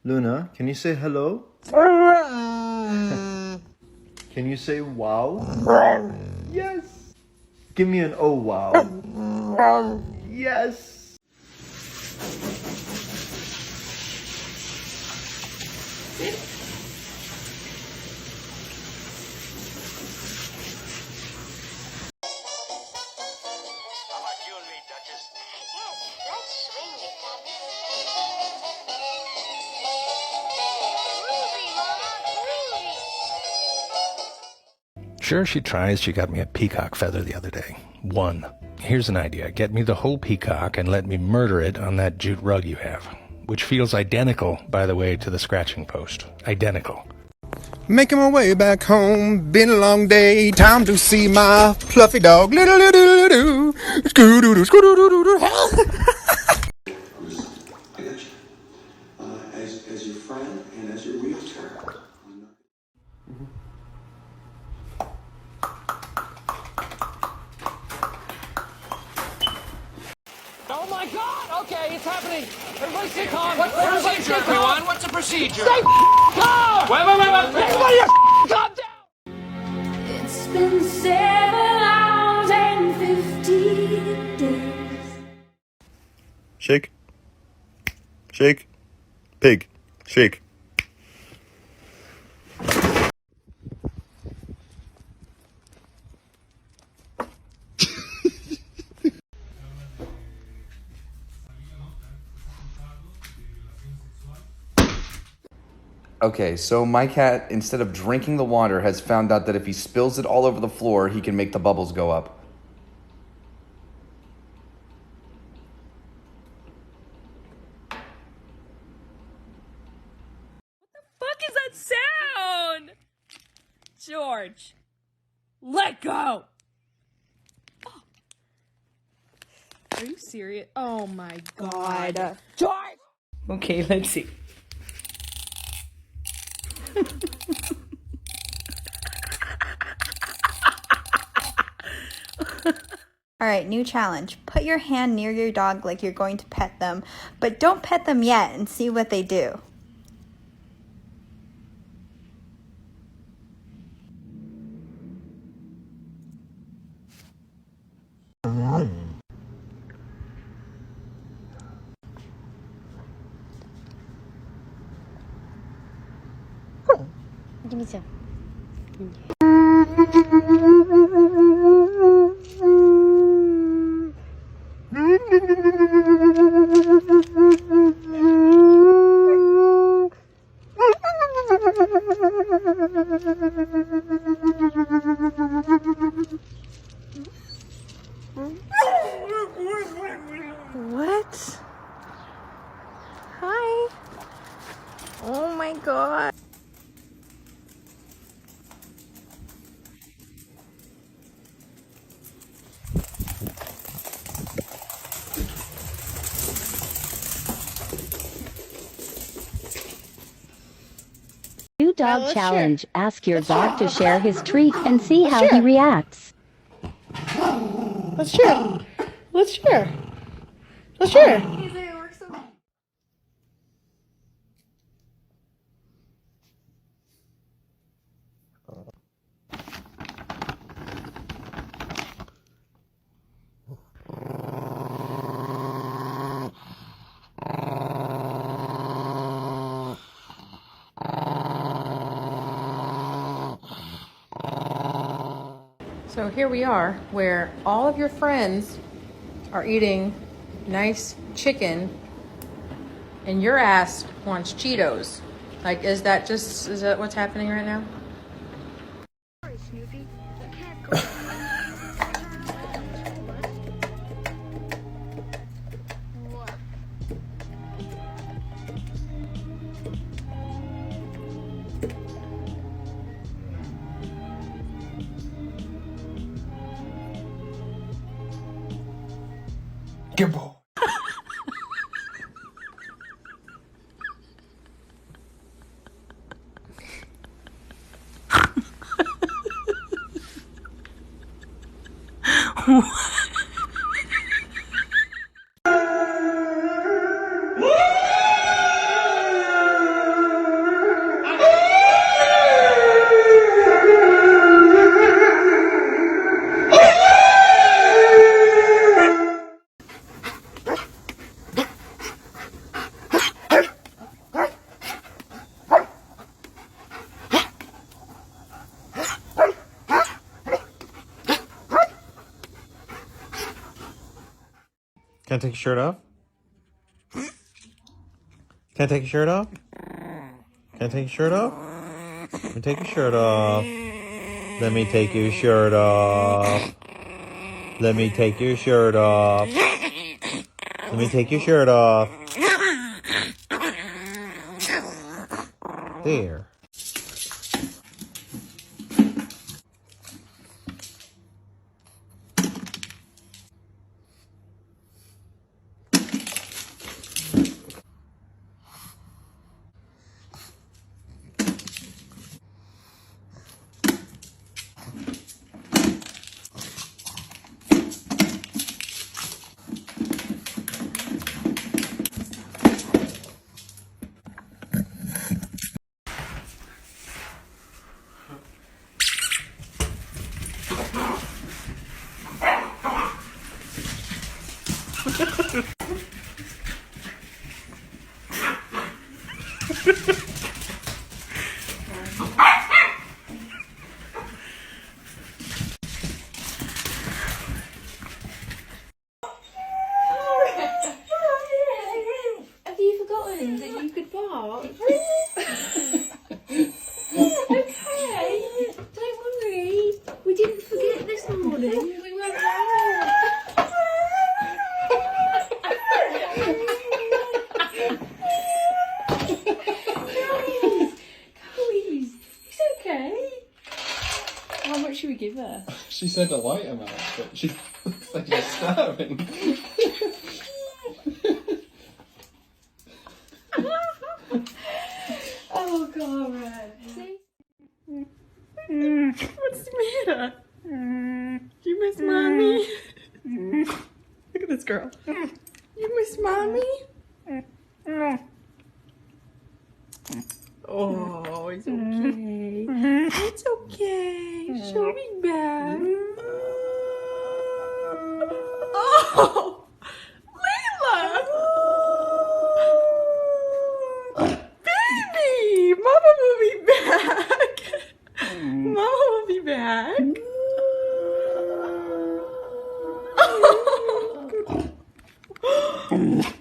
Luna, can you say hello? Can you say wow? Yes. Give me an oh wow. Yes. Sure, she tries. She got me a peacock feather the other day. One. Here's an idea. Get me the whole peacock and let me murder it on that jute rug you have. Which feels identical, by the way, to the scratching post. Identical. Making my way back home, been a long day, time to see my fluffy dog. As your friend and as your realtor. Oh my God! Okay, it's happening. Everybody stay calm. What's the procedure, everyone? What's the procedure? Stay calm! Wait. Everybody calm down! It's been 7 hours and 50 days. Shake. Shake. Pig. Shake. Okay, so my cat, instead of drinking the water, has found out that if he spills it all over the floor, he can make the bubbles go up. Fuck is that sound? George, let go. Oh. Are you serious? Oh my God. George! Okay, let's see. Alright, new challenge. Put your hand near your dog like you're going to pet them, but don't pet them yet and see what they do. Give me some. What? Hi. Oh my God. New dog challenge. Ask your dog to share his treat and see how he reacts. Let's share. Let's share. Let's share. So here we are, where all of your friends are eating nice chicken, and your ass wants Cheetos. Like, is that what's happening right now? Gibble. Can I take your shirt off? Can I take your shirt off? Can I take your shirt off? Let me take your shirt off. Let me take your shirt off. Let me take your shirt off. Let me take your shirt off. There. Have you forgotten that you could bark? Okay, don't worry. We didn't forget this morning. We went out. Coolies, it's okay. How much should we give her? She said a light amount, but she looks like she's starving. Oh, God. See? What's the matter? Do you miss mommy? Look at this girl. You miss mommy? Oh, it's okay. It's okay. She'll be back. Oh, Layla! Baby! Mama will be back. Mama will be back. Oh.